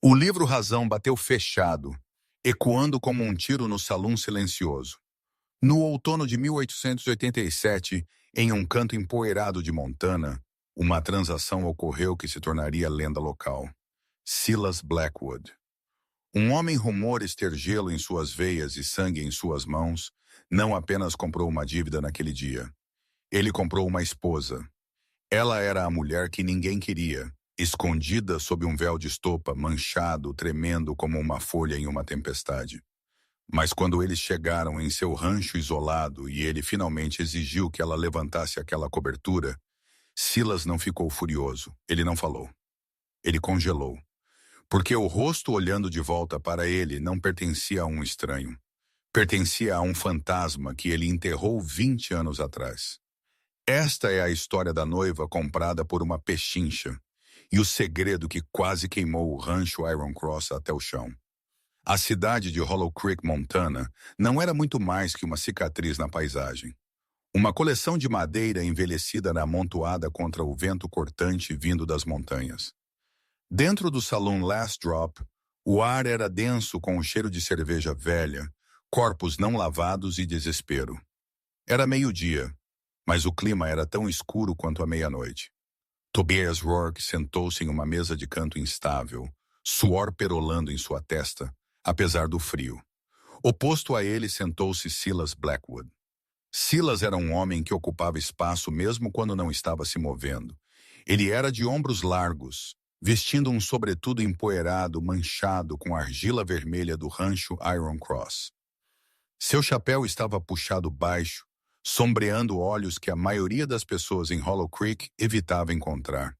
O livro Razão bateu fechado, ecoando como um tiro no salão silencioso. No outono de 1887, em um canto empoeirado de Montana, uma transação ocorreu que se tornaria lenda local. Silas Blackwood. Um homem rumores ter gelo em suas veias e sangue em suas mãos, não apenas comprou uma dívida naquele dia. Ele comprou uma esposa. Ela era a mulher que ninguém queria, escondida sob um véu de estopa, manchado, tremendo como uma folha em uma tempestade. Mas quando eles chegaram em seu rancho isolado e ele finalmente exigiu que ela levantasse aquela cobertura, Silas não ficou furioso. Ele não falou. Ele congelou. Porque o rosto olhando de volta para ele não pertencia a um estranho. Pertencia a um fantasma que ele enterrou 20 anos atrás. Esta é a história da noiva comprada por uma pechincha e o segredo que quase queimou o rancho Iron Cross até o chão. A cidade de Hollow Creek, Montana, não era muito mais que uma cicatriz na paisagem. Uma coleção de madeira envelhecida amontoada contra o vento cortante vindo das montanhas. Dentro do salão Last Drop, o ar era denso com o cheiro de cerveja velha, corpos não lavados e desespero. Era meio-dia, mas o clima era tão escuro quanto a meia-noite. Tobias Rourke sentou-se em uma mesa de canto instável, suor perolando em sua testa, apesar do frio. Oposto a ele sentou-se Silas Blackwood. Silas era um homem que ocupava espaço mesmo quando não estava se movendo. Ele era de ombros largos, vestindo um sobretudo empoeirado, manchado com a argila vermelha do rancho Iron Cross. Seu chapéu estava puxado baixo, sombreando olhos que a maioria das pessoas em Hollow Creek evitava encontrar.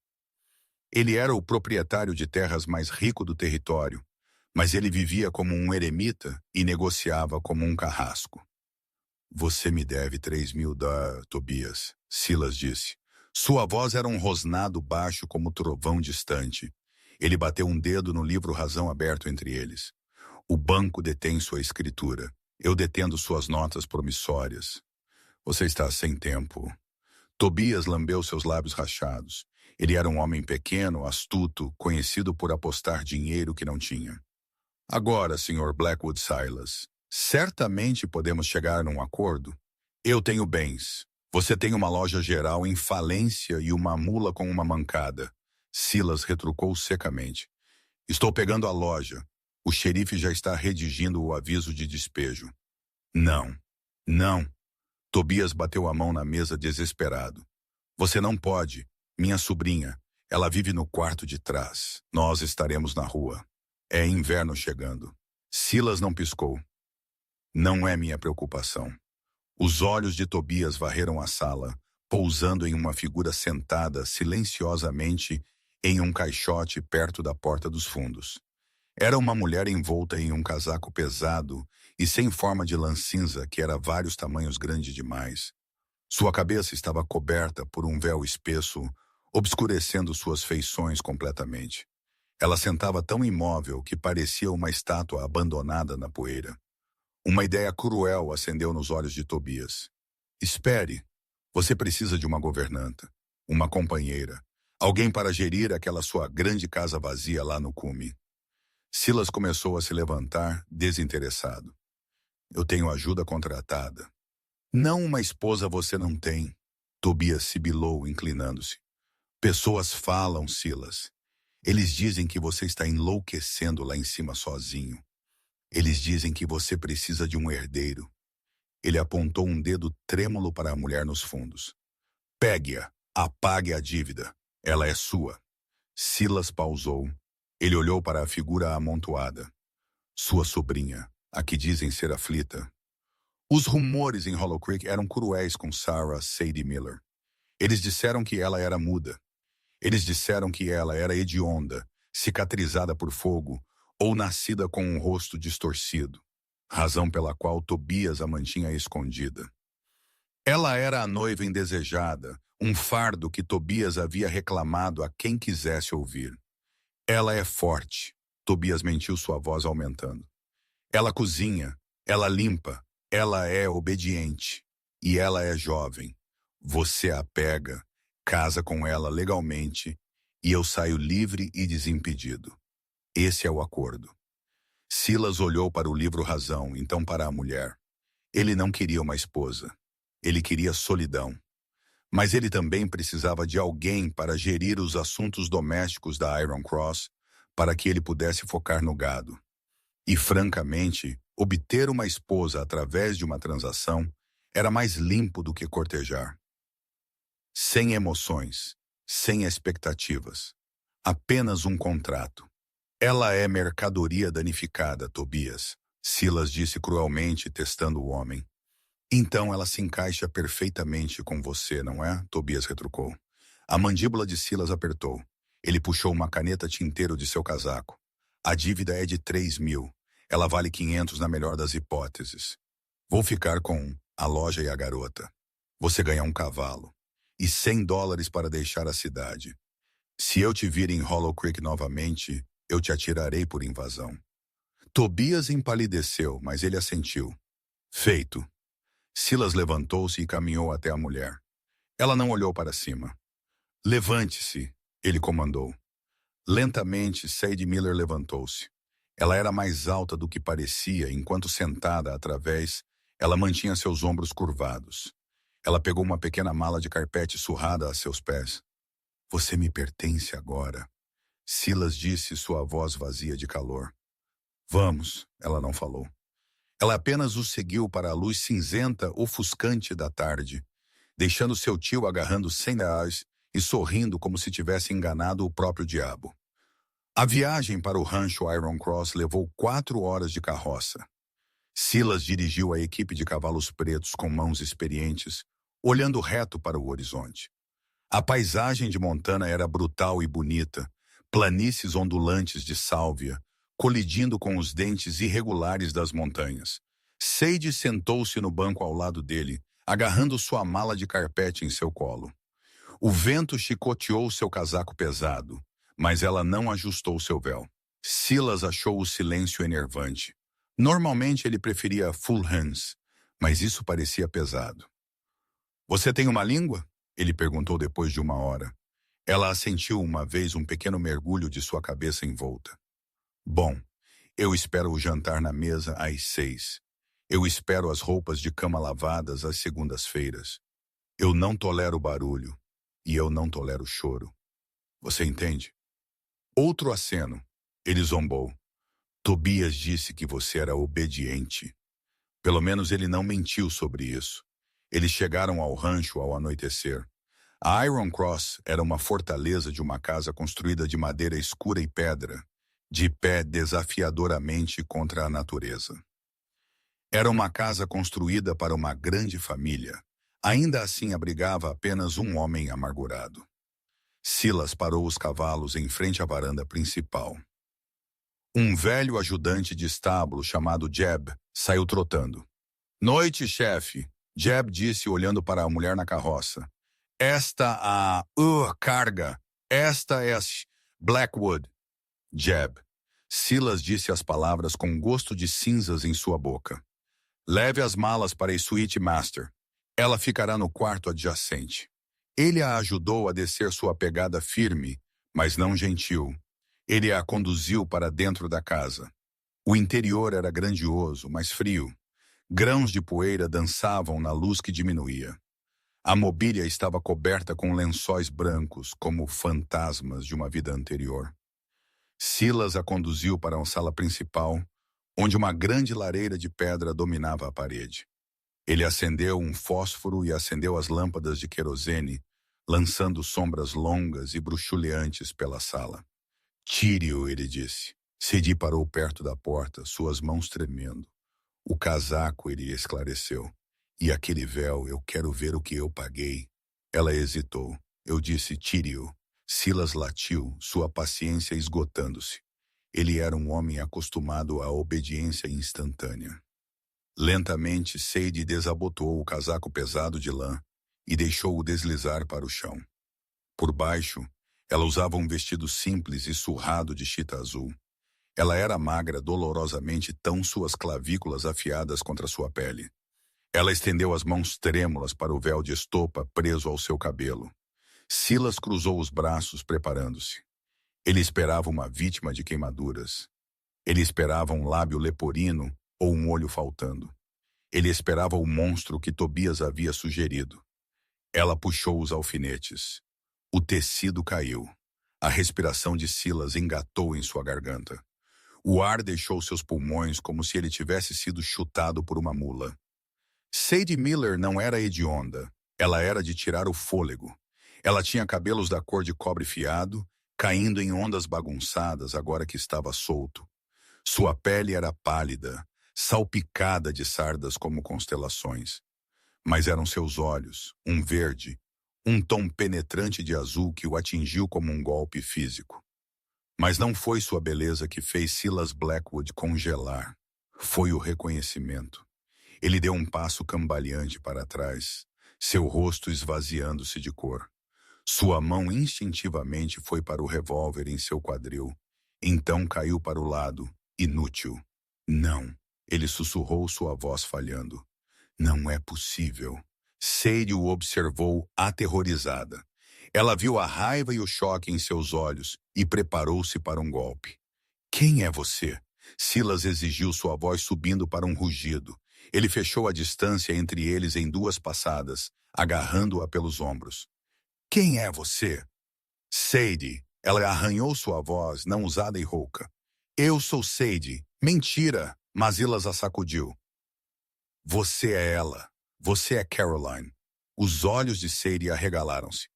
Ele era o proprietário de terras mais rico do território, mas ele vivia como um eremita e negociava como um carrasco. Você me deve 3.000 Tobias, Silas disse. Sua voz era um rosnado baixo como trovão distante. Ele bateu um dedo no livro Razão aberto entre eles. O banco detém sua escritura. Eu detendo suas notas promissórias. Você está sem tempo. Tobias lambeu seus lábios rachados. Ele era um homem pequeno, astuto, conhecido por apostar dinheiro que não tinha. Agora, Sr. Blackwood Silas, certamente podemos chegar a um acordo. Eu tenho bens. Você tem uma loja geral em falência e uma mula com uma mancada. Silas retrucou secamente. Estou pegando a loja. O xerife já está redigindo o aviso de despejo. Não. Não. Tobias bateu a mão na mesa desesperado. Você não pode. Minha sobrinha. Ela vive no quarto de trás. Nós estaremos na rua. É inverno chegando. Silas não piscou. Não é minha preocupação. Os olhos de Tobias varreram a sala, pousando em uma figura sentada silenciosamente em um caixote perto da porta dos fundos. Era uma mulher envolta em um casaco pesado e sem forma de lã cinza que era vários tamanhos grande demais. Sua cabeça estava coberta por um véu espesso, obscurecendo suas feições completamente. Ela sentava tão imóvel que parecia uma estátua abandonada na poeira. Uma ideia cruel acendeu nos olhos de Tobias. Espere, você precisa de uma governanta, uma companheira, alguém para gerir aquela sua grande casa vazia lá no cume. Silas começou a se levantar, desinteressado. Eu tenho ajuda contratada. Não uma esposa você não tem. Tobias sibilou, inclinando-se. Pessoas falam, Silas. Eles dizem que você está enlouquecendo lá em cima sozinho. Eles dizem que você precisa de um herdeiro. Ele apontou um dedo trêmulo para a mulher nos fundos. Pegue-a, apague a dívida. Ela é sua. Silas pausou. Ele olhou para a figura amontoada. Sua sobrinha, a que dizem ser aflita. Os rumores em Hollow Creek eram cruéis com Sarah Sadie Miller. Eles disseram que ela era muda. Eles disseram que ela era hedionda, cicatrizada por fogo, ou nascida com um rosto distorcido, razão pela qual Tobias a mantinha escondida. Ela era a noiva indesejada, um fardo que Tobias havia reclamado a quem quisesse ouvir. Ela é forte, Tobias mentiu, sua voz aumentando. Ela cozinha, ela limpa, ela é obediente, e ela é jovem. Você a pega, casa com ela legalmente, e eu saio livre e desimpedido. Esse é o acordo. Silas olhou para o livro Razão, então para a mulher. Ele não queria uma esposa. Ele queria solidão. Mas ele também precisava de alguém para gerir os assuntos domésticos da Iron Cross, para que ele pudesse focar no gado. E, francamente, obter uma esposa através de uma transação era mais limpo do que cortejar. Sem emoções, sem expectativas. Apenas um contrato. Ela é mercadoria danificada, Tobias, Silas disse cruelmente, testando o homem. Então ela se encaixa perfeitamente com você, não é? Tobias retrucou. A mandíbula de Silas apertou. Ele puxou uma caneta tinteiro de seu casaco. A dívida é de 3.000. Ela vale 500 na melhor das hipóteses. Vou ficar com a loja e a garota. Você ganha um cavalo. E $100 para deixar a cidade. Se eu te vir em Hollow Creek novamente, eu te atirarei por invasão. Tobias empalideceu, mas ele assentiu. Feito. Silas levantou-se e caminhou até a mulher. Ela não olhou para cima. Levante-se, ele comandou. Lentamente, Sadie Miller levantou-se. Ela era mais alta do que parecia, enquanto sentada através, ela mantinha seus ombros curvados. Ela pegou uma pequena mala de carpete surrada a seus pés. Você me pertence agora, Silas disse, sua voz vazia de calor. Vamos, ela não falou. Ela apenas o seguiu para a luz cinzenta ofuscante da tarde, deixando seu tio agarrando $100 e sorrindo como se tivesse enganado o próprio diabo. A viagem para o rancho Iron Cross levou 4 horas de carroça. Silas dirigiu a equipe de cavalos pretos com mãos experientes, olhando reto para o horizonte. A paisagem de Montana era brutal e bonita, planícies ondulantes de sálvia, colidindo com os dentes irregulares das montanhas. Sadie sentou-se no banco ao lado dele, agarrando sua mala de carpete em seu colo. O vento chicoteou seu casaco pesado, mas ela não ajustou seu véu. Silas achou o silêncio enervante. Normalmente ele preferia full hands, mas isso parecia pesado. Você tem uma língua? Ele perguntou depois de 1 hora. Ela assentiu uma vez um pequeno mergulho de sua cabeça envolta. Bom, eu espero o jantar na mesa às 6. Eu espero as roupas de cama lavadas às segundas-feiras. Eu não tolero barulho e eu não tolero choro. Você entende? Outro aceno. Ele zombou. Tobias disse que você era obediente. Pelo menos ele não mentiu sobre isso. Eles chegaram ao rancho ao anoitecer. A Iron Cross era uma fortaleza de uma casa construída de madeira escura e pedra, de pé desafiadoramente contra a natureza. Era uma casa construída para uma grande família. Ainda assim abrigava apenas um homem amargurado. Silas parou os cavalos em frente à varanda principal. Um velho ajudante de estábulo chamado Jeb saiu trotando. Noite, chefe, Jeb disse olhando para a mulher na carroça. Esta carga. Esta é a Blackwood. Jeb. Silas disse as palavras com gosto de cinzas em sua boca. Leve as malas para a suíte master. Ela ficará no quarto adjacente. Ele a ajudou a descer sua pegada firme, mas não gentil. Ele a conduziu para dentro da casa. O interior era grandioso, mas frio. Grãos de poeira dançavam na luz que diminuía. A mobília estava coberta com lençóis brancos, como fantasmas de uma vida anterior. Silas a conduziu para uma sala principal, onde uma grande lareira de pedra dominava a parede. Ele acendeu um fósforo e acendeu as lâmpadas de querosene, lançando sombras longas e bruxuleantes pela sala. Tire-o, ele disse. Sadie parou perto da porta, suas mãos tremendo. O casaco, ele esclareceu. E aquele véu, eu quero ver o que eu paguei. Ela hesitou. Eu disse, tire-o. Silas latiu, sua paciência esgotando-se. Ele era um homem acostumado à obediência instantânea. Lentamente, Sadie desabotoou o casaco pesado de lã e deixou-o deslizar para o chão. Por baixo, ela usava um vestido simples e surrado de chita azul. Ela era magra dolorosamente, tão suas clavículas afiadas contra sua pele. Ela estendeu as mãos trêmulas para o véu de estopa preso ao seu cabelo. Silas cruzou os braços, preparando-se. Ele esperava uma vítima de queimaduras. Ele esperava um lábio leporino ou um olho faltando. Ele esperava o monstro que Tobias havia sugerido. Ela puxou os alfinetes. O tecido caiu. A respiração de Silas engatou em sua garganta. O ar deixou seus pulmões como se ele tivesse sido chutado por uma mula. Sadie Miller não era hedionda. Ela era de tirar o fôlego. Ela tinha cabelos da cor de cobre fiado, caindo em ondas bagunçadas agora que estava solto. Sua pele era pálida, salpicada de sardas como constelações. Mas eram seus olhos, um verde, um tom penetrante de azul que o atingiu como um golpe físico. Mas não foi sua beleza que fez Silas Blackwood congelar. Foi o reconhecimento. Ele deu um passo cambaleante para trás, seu rosto esvaziando-se de cor. Sua mão instintivamente foi para o revólver em seu quadril. Então caiu para o lado, inútil. Não, ele sussurrou, sua voz falhando. Não é possível. Sadie o observou aterrorizada. Ela viu a raiva e o choque em seus olhos e preparou-se para um golpe. Quem é você? Silas exigiu, sua voz subindo para um rugido. Ele fechou a distância entre eles em duas passadas, agarrando-a pelos ombros. Quem é você? Sadie. Ela arranhou sua voz, não usada e rouca. Eu sou Sadie. Mentira! Mas Silas a sacudiu. Você é ela. Você é Caroline. Os olhos de Sadie arregalaram-se.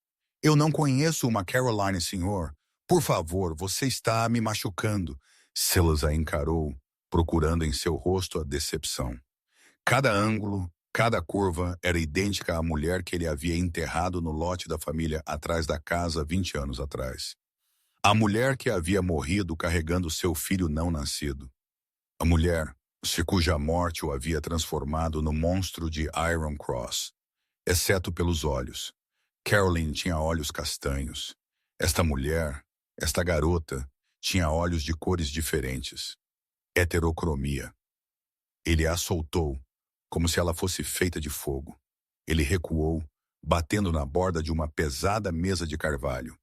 Eu não conheço uma Caroline, senhor. Por favor, você está me machucando. Silas a encarou, procurando em seu rosto a decepção. Cada ângulo, cada curva era idêntica à mulher que ele havia enterrado no lote da família atrás da casa 20 anos atrás. A mulher que havia morrido carregando seu filho não nascido. A mulher cuja morte o havia transformado no monstro de Iron Cross, exceto pelos olhos. Caroline tinha olhos castanhos. Esta mulher, esta garota, tinha olhos de cores diferentes. Heterocromia. Ele a soltou, como se ela fosse feita de fogo. Ele recuou, batendo na borda de uma pesada mesa de carvalho.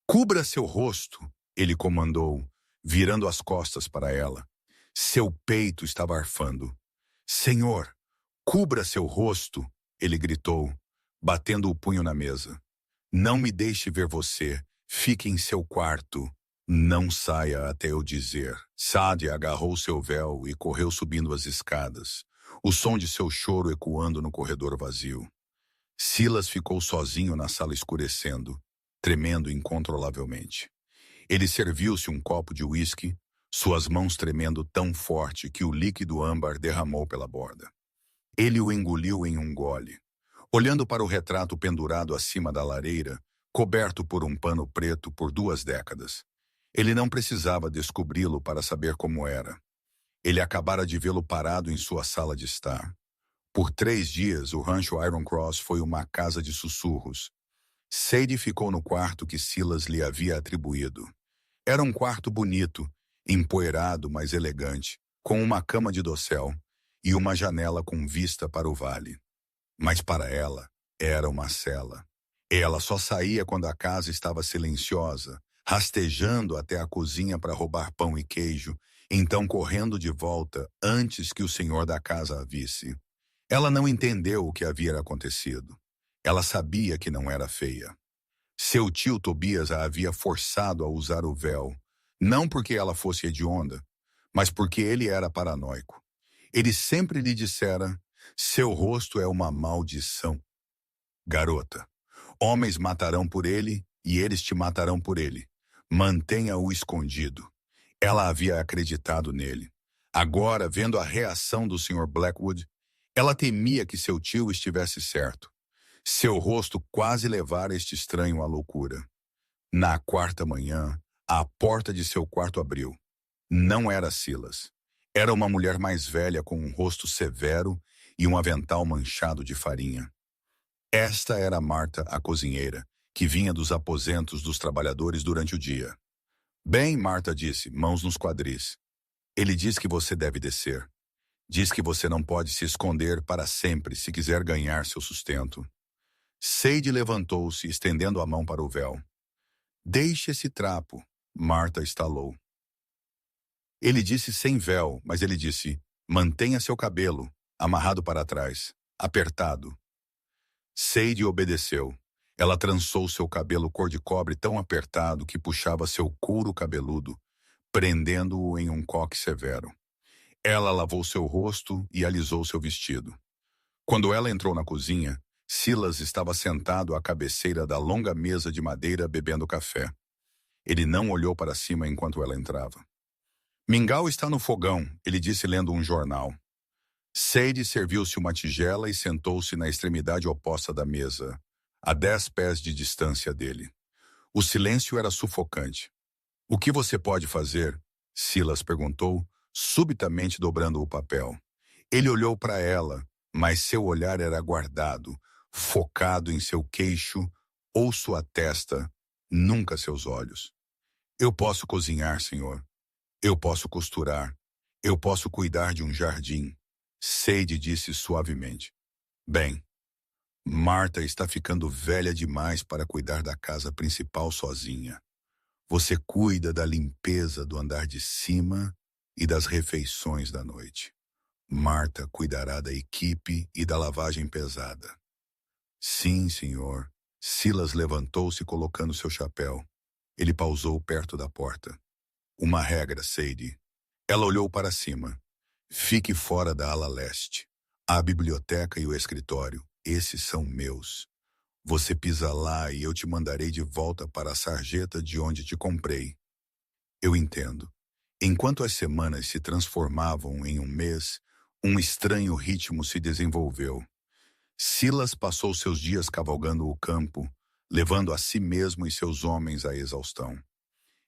Cubra seu rosto, ele comandou, virando as costas para ela. Seu peito estava arfando. Senhor, cubra seu rosto, ele gritou, batendo o punho na mesa. Não me deixe ver você. Fique em seu quarto. Não saia até eu dizer. Sadie agarrou seu véu e correu subindo as escadas, o som de seu choro ecoando no corredor vazio. Silas ficou sozinho na sala escurecendo, tremendo incontrolavelmente. Ele serviu-se um copo de uísque, suas mãos tremendo tão forte que o líquido âmbar derramou pela borda. Ele o engoliu em um gole. Olhando para o retrato pendurado acima da lareira, coberto por um pano preto por 2 décadas. Ele não precisava descobri-lo para saber como era. Ele acabara de vê-lo parado em sua sala de estar. Por 3 dias, o rancho Iron Cross foi uma casa de sussurros. Sadie ficou no quarto que Silas lhe havia atribuído. Era um quarto bonito, empoeirado, mas elegante, com uma cama de dossel e uma janela com vista para o vale. Mas para ela, era uma cela. Ela só saía quando a casa estava silenciosa, rastejando até a cozinha para roubar pão e queijo, então correndo de volta antes que o senhor da casa a visse. Ela não entendeu o que havia acontecido. Ela sabia que não era feia. Seu tio Tobias a havia forçado a usar o véu, não porque ela fosse hedionda, mas porque ele era paranoico. Ele sempre lhe dissera, seu rosto é uma maldição. Garota, homens matarão por ele e eles te matarão por ele. Mantenha-o escondido. Ela havia acreditado nele. Agora, vendo a reação do Sr. Blackwood, ela temia que seu tio estivesse certo. Seu rosto quase levara este estranho à loucura. Na 4ª manhã, a porta de seu quarto abriu. Não era Silas. Era uma mulher mais velha com um rosto severo e um avental manchado de farinha. Esta era Marta, a cozinheira, que vinha dos aposentos dos trabalhadores durante o dia. Bem, Marta disse, mãos nos quadris. Ele diz que você deve descer. Diz que você não pode se esconder para sempre se quiser ganhar seu sustento. Sadie levantou-se, estendendo a mão para o véu. Deixe esse trapo. Marta estalou. Ele disse sem véu, mas ele disse: mantenha seu cabelo, amarrado para trás, apertado. Sadie obedeceu. Ela trançou seu cabelo cor de cobre tão apertado que puxava seu couro cabeludo, prendendo-o em um coque severo. Ela lavou seu rosto e alisou seu vestido. Quando ela entrou na cozinha, Silas estava sentado à cabeceira da longa mesa de madeira bebendo café. Ele não olhou para cima enquanto ela entrava. Mingau está no fogão, ele disse lendo um jornal. Sadie serviu-se uma tigela e sentou-se na extremidade oposta da mesa, a 10 pés de distância dele. O silêncio era sufocante. O que você pode fazer? Silas perguntou, subitamente dobrando o papel. Ele olhou para ela, mas seu olhar era guardado, focado em seu queixo ou sua testa, nunca seus olhos. Eu posso cozinhar, senhor. Eu posso costurar. Eu posso cuidar de um jardim. Sadie disse suavemente. Bem, Marta está ficando velha demais para cuidar da casa principal sozinha. Você cuida da limpeza do andar de cima e das refeições da noite. Marta cuidará da equipe e da lavagem pesada. Sim, senhor. Silas levantou-se colocando seu chapéu. Ele pausou perto da porta. Uma regra, Sadie. Ela olhou para cima. Fique fora da ala leste. A biblioteca e o escritório, esses são meus. Você pisa lá e eu te mandarei de volta para a sarjeta de onde te comprei. Eu entendo. Enquanto as semanas se transformavam em um mês, um estranho ritmo se desenvolveu. Silas passou seus dias cavalgando o campo, levando a si mesmo e seus homens à exaustão.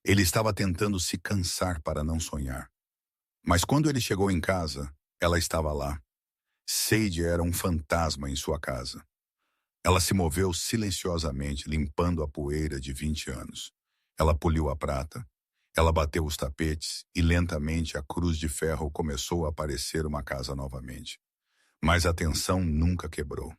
Ele estava tentando se cansar para não sonhar. Mas quando ele chegou em casa, ela estava lá. Sadie era um fantasma em sua casa. Ela se moveu silenciosamente, limpando a poeira de 20 anos. Ela poliu a prata. Ela bateu os tapetes e lentamente a cruz de ferro começou a aparecer uma casa novamente. Mas a tensão nunca quebrou.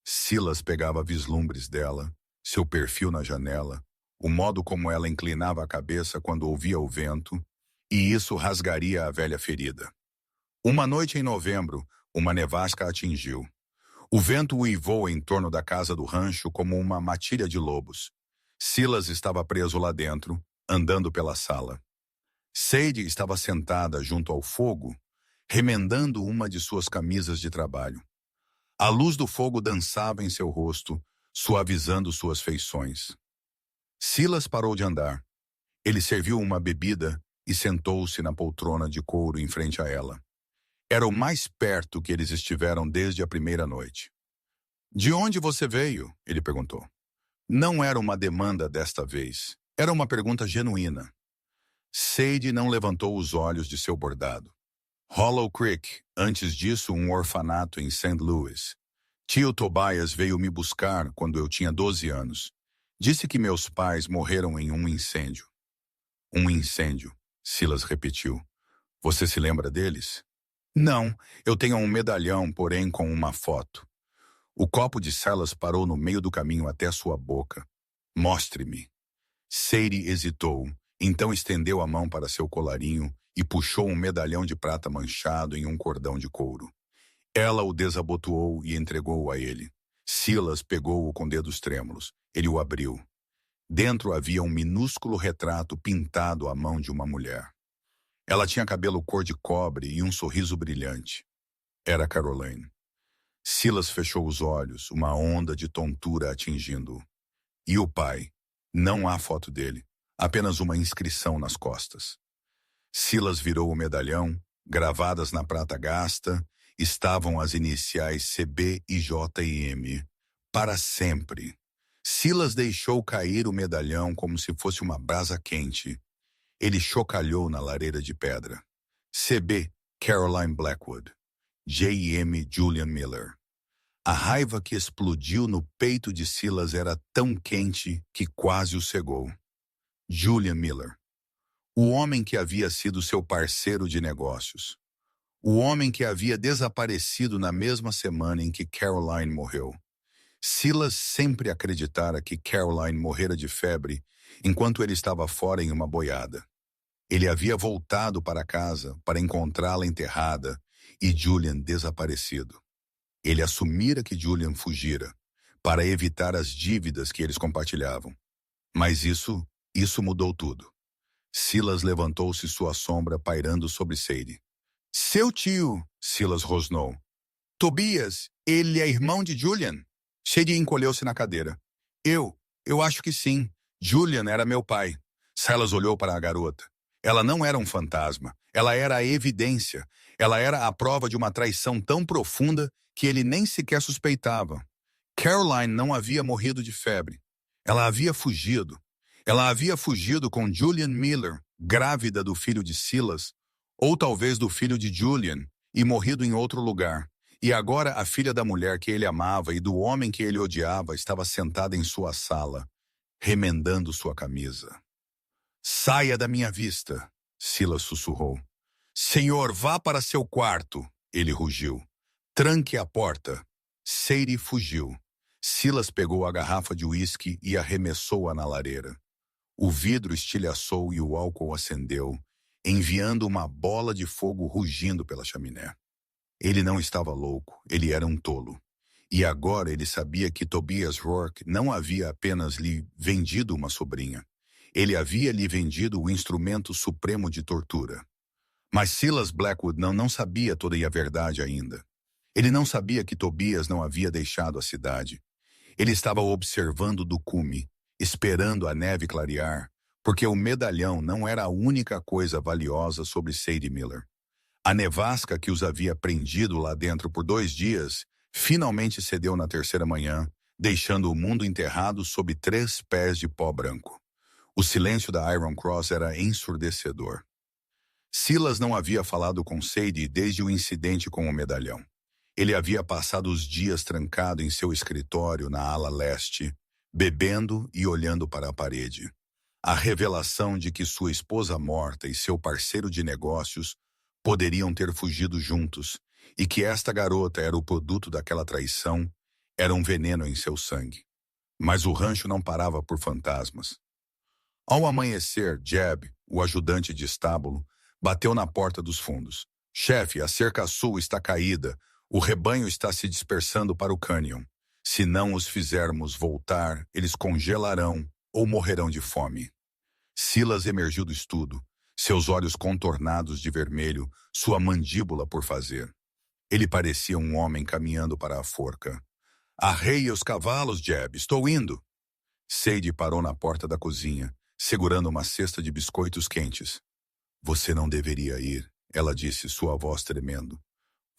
Silas pegava vislumbres dela, seu perfil na janela, o modo como ela inclinava a cabeça quando ouvia o vento, e isso rasgaria a velha ferida. Uma noite em novembro, uma nevasca a atingiu. O vento uivou em torno da casa do rancho como uma matilha de lobos. Silas estava preso lá dentro, andando pela sala. Sadie estava sentada junto ao fogo, remendando uma de suas camisas de trabalho. A luz do fogo dançava em seu rosto, suavizando suas feições. Silas parou de andar. Ele serviu uma bebida e sentou-se na poltrona de couro em frente a ela. Era o mais perto que eles estiveram desde a primeira noite. De onde você veio? Ele perguntou. Não era uma demanda desta vez. Era uma pergunta genuína. Sadie não levantou os olhos de seu bordado. Hollow Creek, antes disso um orfanato em St. Louis. Tio Tobias veio me buscar quando eu tinha 12 anos. Disse que meus pais morreram em um incêndio. Um incêndio, Silas repetiu. Você se lembra deles? Não, eu tenho um medalhão, porém com uma foto. O copo de Silas parou no meio do caminho até sua boca. Mostre-me. Sadie hesitou, então estendeu a mão para seu colarinho e puxou um medalhão de prata manchado em um cordão de couro. Ela o desabotoou e entregou-o a ele. Silas pegou-o com dedos trêmulos. Ele o abriu. Dentro havia um minúsculo retrato pintado à mão de uma mulher. Ela tinha cabelo cor de cobre e um sorriso brilhante. Era Caroline. Silas fechou os olhos, uma onda de tontura atingindo-o. E o pai? Não há foto dele, apenas uma inscrição nas costas. Silas virou o medalhão, gravadas na prata gasta, estavam as iniciais CB e JM. Para sempre. Silas deixou cair o medalhão como se fosse uma brasa quente. Ele chocalhou na lareira de pedra. CB, Caroline Blackwood. JM, Julian Miller. A raiva que explodiu no peito de Silas era tão quente que quase o cegou. Julian Miller. O homem que havia sido seu parceiro de negócios. O homem que havia desaparecido na mesma semana em que Caroline morreu. Silas sempre acreditara que Caroline morrera de febre enquanto ele estava fora em uma boiada. Ele havia voltado para casa para encontrá-la enterrada e Julian desaparecido. Ele assumira que Julian fugira, para evitar as dívidas que eles compartilhavam. Mas isso mudou tudo. Silas levantou-se sua sombra pairando sobre Sadie. Seu tio, Silas rosnou. Tobias, ele é irmão de Julian? Sadie encolheu-se na cadeira. Eu acho que sim. Julian era meu pai. Silas olhou para a garota. Ela não era um fantasma. Ela era a evidência. Ela era a prova de uma traição tão profunda que ele nem sequer suspeitava. Caroline não havia morrido de febre. Ela havia fugido. Ela havia fugido com Julian Miller, grávida do filho de Silas, ou talvez do filho de Julian, e morrido em outro lugar. E agora a filha da mulher que ele amava e do homem que ele odiava estava sentada em sua sala, remendando sua camisa. Saia da minha vista, Silas sussurrou. Senhor, vá para seu quarto, ele rugiu. Tranque a porta. Sadie fugiu. Silas pegou a garrafa de uísque e arremessou-a na lareira. O vidro estilhaçou e o álcool acendeu, enviando uma bola de fogo rugindo pela chaminé. Ele não estava louco, ele era um tolo. E agora ele sabia que Tobias Rourke não havia apenas lhe vendido uma sobrinha. Ele havia lhe vendido o instrumento supremo de tortura. Mas Silas Blackwood não sabia toda a verdade ainda. Ele não sabia que Tobias não havia deixado a cidade. Ele estava observando do cume, esperando a neve clarear, porque o medalhão não era a única coisa valiosa sobre Sadie Miller. A nevasca que os havia prendido lá dentro por 2 dias finalmente cedeu na terceira manhã, deixando o mundo enterrado sob 3 pés de pó branco. O silêncio da Iron Cross era ensurdecedor. Silas não havia falado com Sadie desde o incidente com o medalhão. Ele havia passado os dias trancado em seu escritório na ala leste, bebendo e olhando para a parede. A revelação de que sua esposa morta e seu parceiro de negócios poderiam ter fugido juntos e que esta garota era o produto daquela traição era um veneno em seu sangue. Mas o rancho não parava por fantasmas. Ao amanhecer, Jeb, o ajudante de estábulo, bateu na porta dos fundos. Chefe, a cerca sul está caída. O rebanho está se dispersando para o cânion. Se não os fizermos voltar, eles congelarão ou morrerão de fome. Silas emergiu do estudo, seus olhos contornados de vermelho, sua mandíbula por fazer. Ele parecia um homem caminhando para a forca. Arreie os cavalos, Jeb, estou indo. Sadie parou na porta da cozinha, segurando uma cesta de biscoitos quentes. Você não deveria ir, ela disse, sua voz tremendo.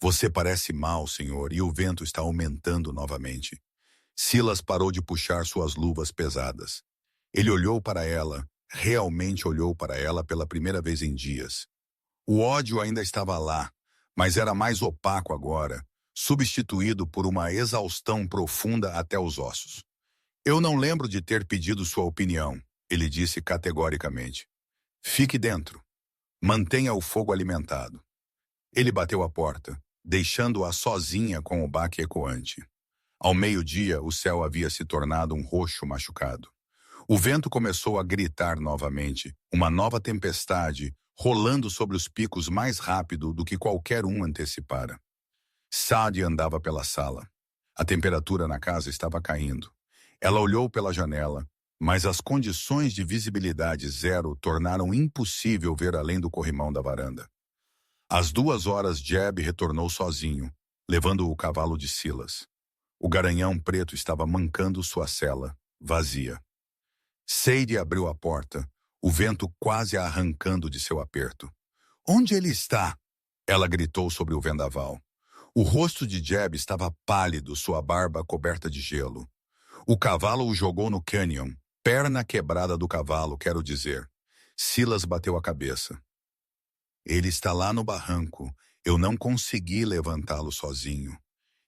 Você parece mal, senhor, e o vento está aumentando novamente. Silas parou de puxar suas luvas pesadas. Ele olhou para ela, realmente olhou para ela pela primeira vez em dias. O ódio ainda estava lá, mas era mais opaco agora, substituído por uma exaustão profunda até os ossos. Eu não lembro de ter pedido sua opinião, ele disse categoricamente. Fique dentro. Mantenha o fogo alimentado. Ele bateu a porta, deixando-a sozinha com o baque ecoante. Ao meio-dia, o céu havia se tornado um roxo machucado. O vento começou a gritar novamente, uma nova tempestade, rolando sobre os picos mais rápido do que qualquer um antecipara. Sadie andava pela sala. A temperatura na casa estava caindo. Ela olhou pela janela, mas as condições de visibilidade zero tornaram impossível ver além do corrimão da varanda. Às 2 horas, Jeb retornou sozinho, levando o cavalo de Silas. O garanhão preto estava mancando sua cela, vazia. Sadie abriu a porta, o vento quase a arrancando de seu aperto. Onde ele está? Ela gritou sobre o vendaval. O rosto de Jeb estava pálido, sua barba coberta de gelo. O cavalo o jogou no cânion, perna quebrada do cavalo, quero dizer. Silas bateu a cabeça. Ele está lá no barranco. Eu não consegui levantá-lo sozinho.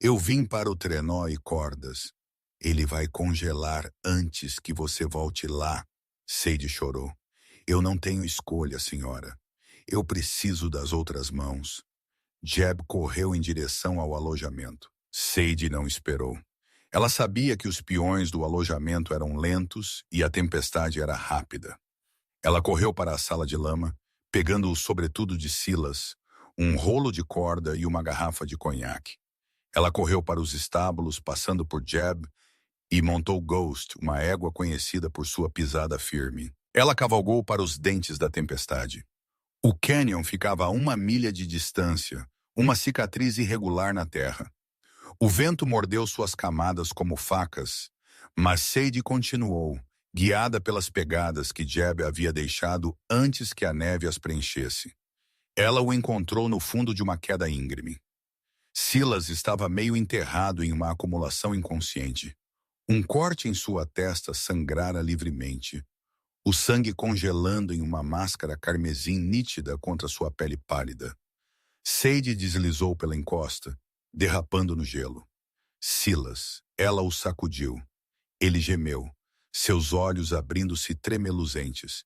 Eu vim para o trenó e cordas. Ele vai congelar antes que você volte lá, Sadie chorou. Eu não tenho escolha, senhora. Eu preciso das outras mãos. Jeb correu em direção ao alojamento. Sadie não esperou. Ela sabia que os peões do alojamento eram lentos e a tempestade era rápida. Ela correu para a sala de lama, pegando o sobretudo de Silas, um rolo de corda e uma garrafa de conhaque. Ela correu para os estábulos, passando por Jeb, e montou Ghost, uma égua conhecida por sua pisada firme. Ela cavalgou para os dentes da tempestade. O canyon ficava a 1 milha de distância, uma cicatriz irregular na terra. O vento mordeu suas camadas como facas, mas Sadie continuou, guiada pelas pegadas que Jeb havia deixado antes que a neve as preenchesse. Ela o encontrou no fundo de uma queda íngreme. Silas estava meio enterrado em uma acumulação inconsciente. Um corte em sua testa sangrara livremente, o sangue congelando em uma máscara carmesim nítida contra sua pele pálida. Sadie deslizou pela encosta, derrapando no gelo. Silas, ela o sacudiu. Ele gemeu, seus olhos abrindo-se tremeluzentes.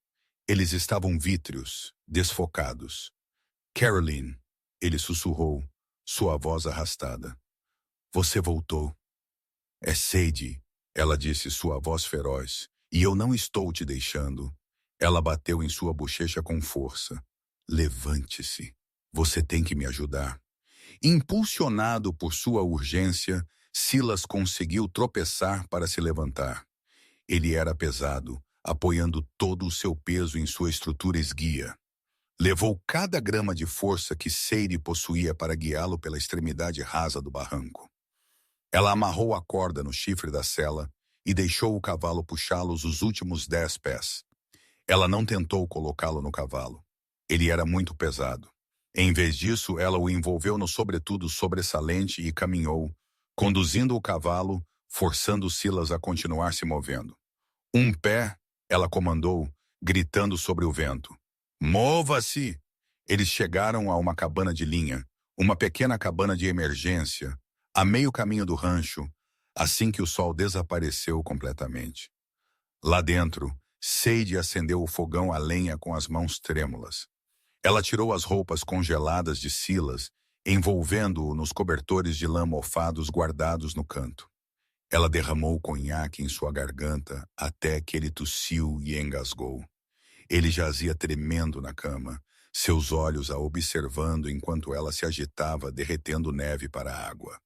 Eles estavam vítreos, desfocados. Caroline, ele sussurrou, sua voz arrastada. Você voltou. É Sadie, ela disse, sua voz feroz. E eu não estou te deixando. Ela bateu em sua bochecha com força. Levante-se. Você tem que me ajudar. Impulsionado por sua urgência, Silas conseguiu tropeçar para se levantar. Ele era pesado, apoiando todo o seu peso em sua estrutura esguia. Levou cada grama de força que Sadie possuía para guiá-lo pela extremidade rasa do barranco. Ela amarrou a corda no chifre da sela e deixou o cavalo puxá-los os últimos 10 pés. Ela não tentou colocá-lo no cavalo. Ele era muito pesado. Em vez disso, ela o envolveu no sobretudo sobressalente e caminhou, conduzindo o cavalo, forçando Silas a continuar se movendo. Um pé, ela comandou, gritando sobre o vento. Mova-se! Eles chegaram a uma cabana de linha, uma pequena cabana de emergência, a meio caminho do rancho, assim que o sol desapareceu completamente. Lá dentro, Sadie acendeu o fogão a lenha com as mãos trêmulas. Ela tirou as roupas congeladas de Silas, envolvendo-o nos cobertores de lã mofados guardados no canto. Ela derramou o conhaque em sua garganta até que ele tossiu e engasgou. Ele jazia tremendo na cama, seus olhos a observando enquanto ela se agitava, derretendo neve para a água.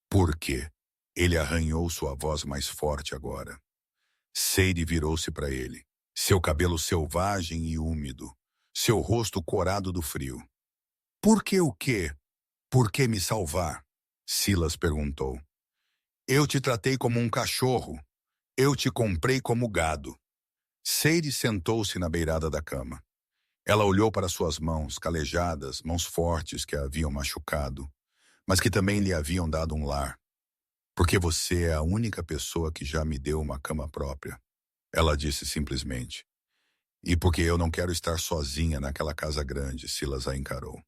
Por quê? Ele arranhou sua voz mais forte agora. Sadie virou-se para ele, seu cabelo selvagem e úmido, seu rosto corado do frio. Por que o quê? Por que me salvar? Silas perguntou. Eu te tratei como um cachorro. Eu te comprei como gado. Sadie sentou-se na beirada da cama. Ela olhou para suas mãos, calejadas, mãos fortes que a haviam machucado, mas que também lhe haviam dado um lar. Porque você é a única pessoa que já me deu uma cama própria, ela disse simplesmente. E porque eu não quero estar sozinha naquela casa grande, Silas a encarou.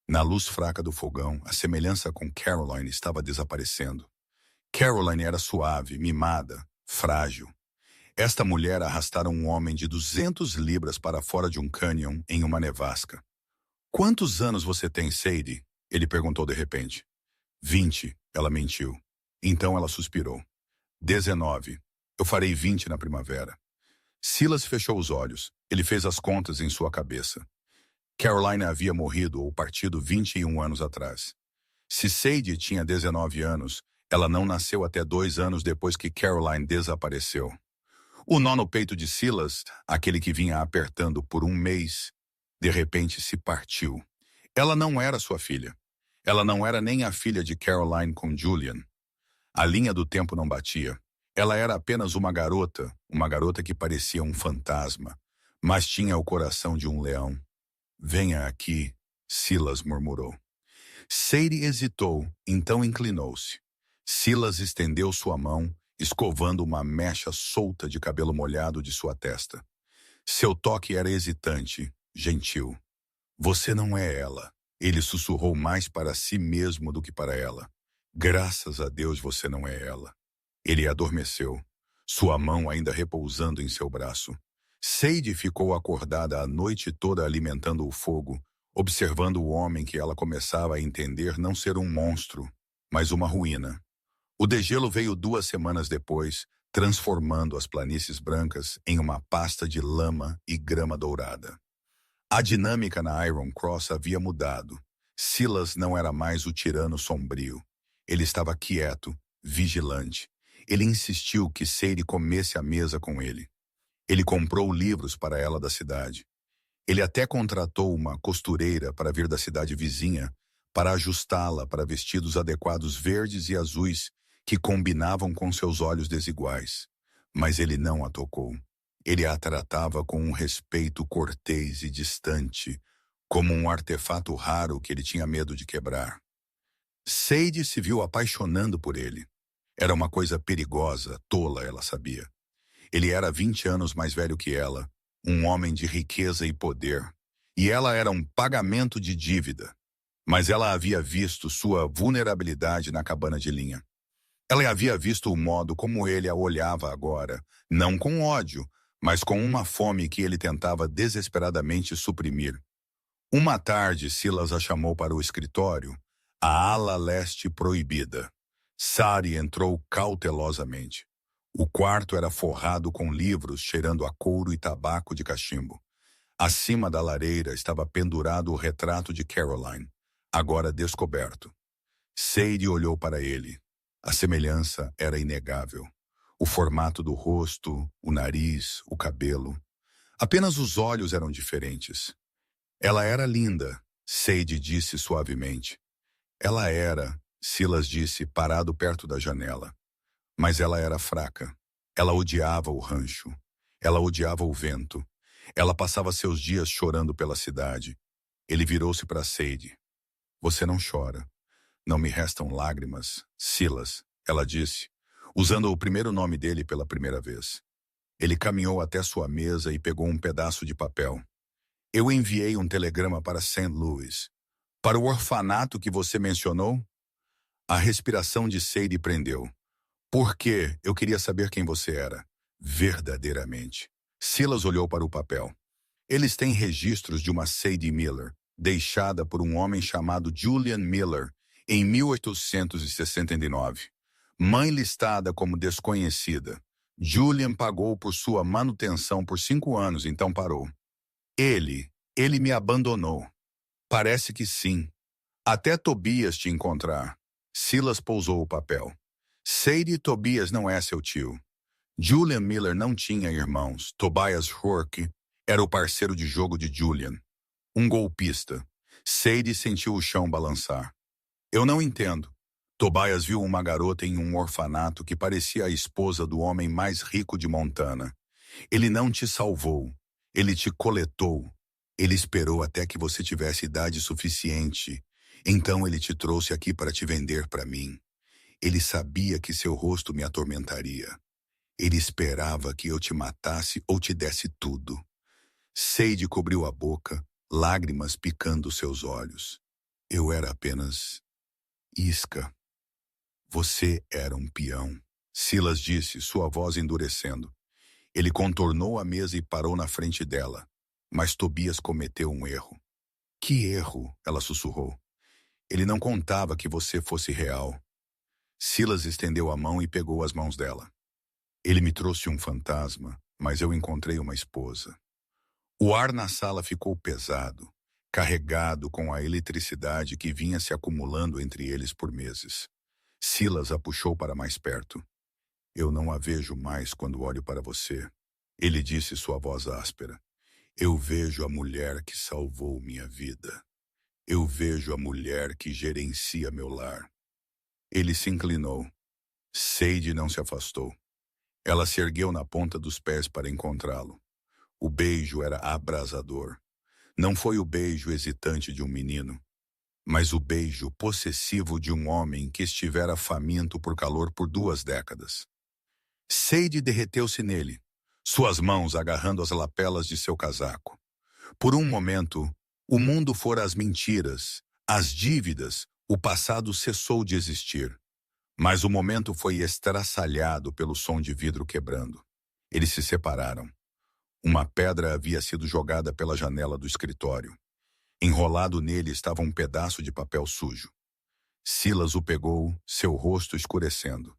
Na luz fraca do fogão, a semelhança com Caroline estava desaparecendo. Caroline era suave, mimada, frágil. Esta mulher arrastara um homem de 200 libras para fora de um cânion em uma nevasca. Quantos anos você tem, Sadie? Ele perguntou de repente. 20, ela mentiu. Então ela suspirou. 19. Eu farei 20 na primavera. Silas fechou os olhos. Ele fez as contas em sua cabeça. Caroline havia morrido ou partido 21 anos atrás. Se Sadie tinha 19 anos, ela não nasceu até 2 anos depois que Caroline desapareceu. O nó no peito de Silas, aquele que vinha apertando por um mês, de repente se partiu. Ela não era sua filha. Ela não era nem a filha de Caroline com Julian. A linha do tempo não batia. Ela era apenas uma garota que parecia um fantasma, mas tinha o coração de um leão. Venha aqui, Silas murmurou. Sadie hesitou, então inclinou-se. Silas estendeu sua mão, escovando uma mecha solta de cabelo molhado de sua testa. Seu toque era hesitante, gentil. Você não é ela. Ele sussurrou mais para si mesmo do que para ela. Graças a Deus você não é ela. Ele adormeceu, sua mão ainda repousando em seu braço. Sadie ficou acordada a noite toda alimentando o fogo, observando o homem que ela começava a entender não ser um monstro, mas uma ruína. O degelo veio 2 semanas depois, transformando as planícies brancas em uma pasta de lama e grama dourada. A dinâmica na Iron Cross havia mudado. Silas não era mais o tirano sombrio. Ele estava quieto, vigilante. Ele insistiu que Sadie comesse à mesa com ele. Ele comprou livros para ela da cidade. Ele até contratou uma costureira para vir da cidade vizinha para ajustá-la para vestidos adequados verdes e azuis que combinavam com seus olhos desiguais. Mas ele não a tocou. Ele a tratava com um respeito cortês e distante, como um artefato raro que ele tinha medo de quebrar. Sadie se viu apaixonando por ele. Era uma coisa perigosa, tola, ela sabia. Ele era 20 anos mais velho que ela, um homem de riqueza e poder, e ela era um pagamento de dívida. Mas ela havia visto sua vulnerabilidade na cabana de linha. Ela havia visto o modo como ele a olhava agora, não com ódio, mas com uma fome que ele tentava desesperadamente suprimir. Uma tarde, Silas a chamou para o escritório, a ala leste proibida. Sadie entrou cautelosamente. O quarto era forrado com livros cheirando a couro e tabaco de cachimbo. Acima da lareira estava pendurado o retrato de Caroline, agora descoberto. Sadie olhou para ele. A semelhança era inegável. O formato do rosto, o nariz, o cabelo. Apenas os olhos eram diferentes. Ela era linda, Sadie disse suavemente. Ela era, Silas disse, parado perto da janela. Mas ela era fraca. Ela odiava o rancho. Ela odiava o vento. Ela passava seus dias chorando pela cidade. Ele virou-se para Sadie. Você não chora. Não me restam lágrimas, Silas, ela disse, usando o primeiro nome dele pela primeira vez. Ele caminhou até sua mesa e pegou um pedaço de papel. Eu enviei um telegrama para St. Louis. Para o orfanato que você mencionou? A respiração de Sadie prendeu. Por quê? Eu queria saber quem você era. Verdadeiramente. Silas olhou para o papel. Eles têm registros de uma Sadie Miller, deixada por um homem chamado Julian Miller, em 1869. Mãe listada como desconhecida. Julian pagou por sua manutenção por 5 anos, então parou. Ele me abandonou. Parece que sim. Até Tobias te encontrar. Silas pousou o papel. Sadie Tobias não é seu tio. Julian Miller não tinha irmãos. Tobias Rourke era o parceiro de jogo de Julian. Um golpista. Sadie sentiu o chão balançar. Eu não entendo. Tobias viu uma garota em um orfanato que parecia a esposa do homem mais rico de Montana. Ele não te salvou. Ele te coletou. Ele esperou até que você tivesse idade suficiente. Então ele te trouxe aqui para te vender para mim. Ele sabia que seu rosto me atormentaria. Ele esperava que eu te matasse ou te desse tudo. Sadie cobriu a boca, lágrimas picando seus olhos. Eu era apenas isca. Você era um peão, Silas disse, sua voz endurecendo. Ele contornou a mesa e parou na frente dela. Mas Tobias cometeu um erro. Que erro? Ela sussurrou. Ele não contava que você fosse real. Silas estendeu a mão e pegou as mãos dela. Ele me trouxe um fantasma, mas eu encontrei uma esposa. O ar na sala ficou pesado, carregado com a eletricidade que vinha se acumulando entre eles por meses. Silas a puxou para mais perto. Eu não a vejo mais quando olho para você. Ele disse, sua voz áspera. Eu vejo a mulher que salvou minha vida. Eu vejo a mulher que gerencia meu lar. Ele se inclinou. Sadie não se afastou. Ela se ergueu na ponta dos pés para encontrá-lo. O beijo era abrasador. Não foi o beijo hesitante de um menino, mas o beijo possessivo de um homem que estivera faminto por calor por 2 décadas. Sadie derreteu-se nele, suas mãos agarrando as lapelas de seu casaco. Por um momento, o mundo fora as mentiras, as dívidas, o passado cessou de existir. Mas o momento foi estraçalhado pelo som de vidro quebrando. Eles se separaram. Uma pedra havia sido jogada pela janela do escritório. Enrolado nele estava um pedaço de papel sujo. Silas o pegou, seu rosto escurecendo.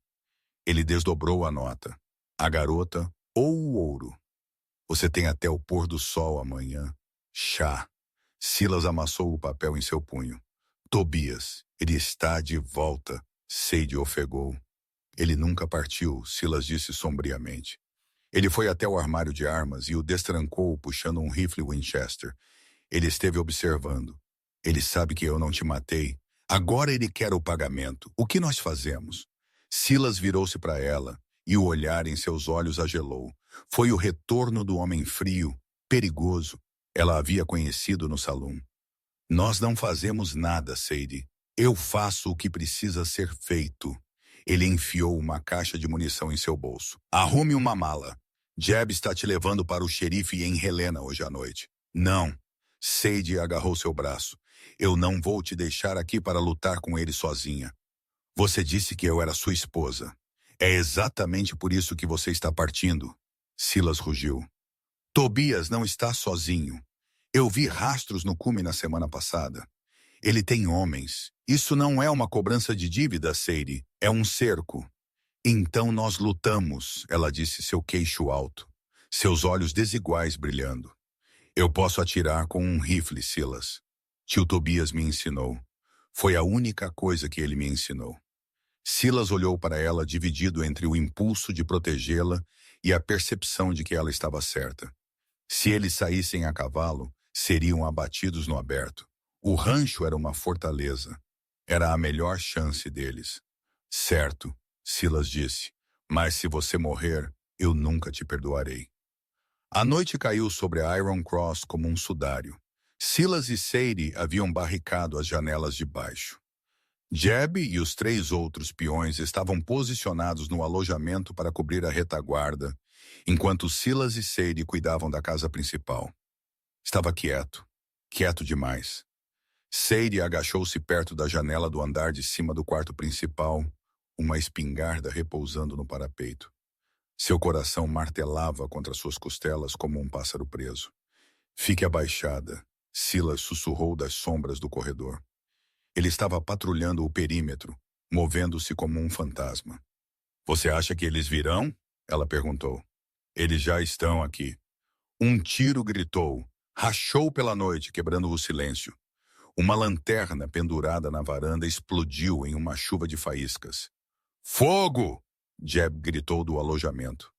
Ele desdobrou a nota. A garota ou o ouro. Você tem até o pôr do sol amanhã. Chá. Silas amassou o papel em seu punho. Tobias, ele está de volta. Sadie ofegou. Ele nunca partiu, Silas disse sombriamente. Ele foi até o armário de armas e o destrancou puxando um rifle Winchester. Ele esteve observando. Ele sabe que eu não te matei. Agora ele quer o pagamento. O que nós fazemos? Silas virou-se para ela e o olhar em seus olhos a gelou. Foi o retorno do homem frio, perigoso. Ela havia conhecido no salão. Nós não fazemos nada, Sadie. Eu faço o que precisa ser feito. Ele enfiou uma caixa de munição em seu bolso. Arrume uma mala. Jeb está te levando para o xerife em Helena hoje à noite. Não. Sadie agarrou seu braço. Eu não vou te deixar aqui para lutar com ele sozinha. Você disse que eu era sua esposa. É exatamente por isso que você está partindo. Silas rugiu. Tobias não está sozinho. Eu vi rastros no cume na semana passada. Ele tem homens. Isso não é uma cobrança de dívida, Sadie. É um cerco. Então nós lutamos, ela disse, seu queixo alto, seus olhos desiguais brilhando. Eu posso atirar com um rifle, Silas. Tio Tobias me ensinou. Foi a única coisa que ele me ensinou. Silas olhou para ela dividido entre o impulso de protegê-la e a percepção de que ela estava certa. Se eles saíssem a cavalo, seriam abatidos no aberto. O rancho era uma fortaleza. Era a melhor chance deles. Certo, Silas disse, mas se você morrer, eu nunca te perdoarei. A noite caiu sobre Iron Cross como um sudário. Silas e Sadie haviam barricado as janelas de baixo. Jeb e os 3 outros peões estavam posicionados no alojamento para cobrir a retaguarda, enquanto Silas e Sadie cuidavam da casa principal. Estava quieto demais. Sadie agachou-se perto da janela do andar de cima do quarto principal, uma espingarda repousando no parapeito. Seu coração martelava contra suas costelas como um pássaro preso. Fique abaixada, Silas sussurrou das sombras do corredor. Ele estava patrulhando o perímetro, movendo-se como um fantasma. Você acha que eles virão? Ela perguntou. Eles já estão aqui. Um tiro gritou, rachou pela noite, quebrando o silêncio. Uma lanterna pendurada na varanda explodiu em uma chuva de faíscas. Fogo! Jeb gritou do alojamento.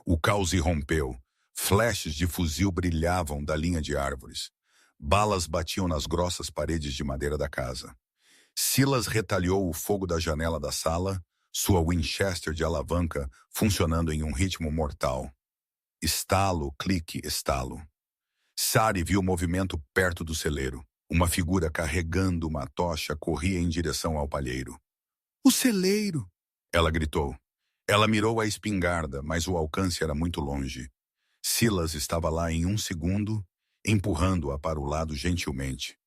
O caos irrompeu. Flashes de fuzil brilhavam da linha de árvores. Balas batiam nas grossas paredes de madeira da casa. Silas retalhou o fogo da janela da sala, sua Winchester de alavanca funcionando em um ritmo mortal. Estalo, clique, estalo. Sari viu o movimento perto do celeiro. Uma figura carregando uma tocha corria em direção ao palheiro. O celeiro! Ela gritou. Ela mirou a espingarda, mas o alcance era muito longe. Silas estava lá em um segundo, empurrando-a para o lado gentilmente.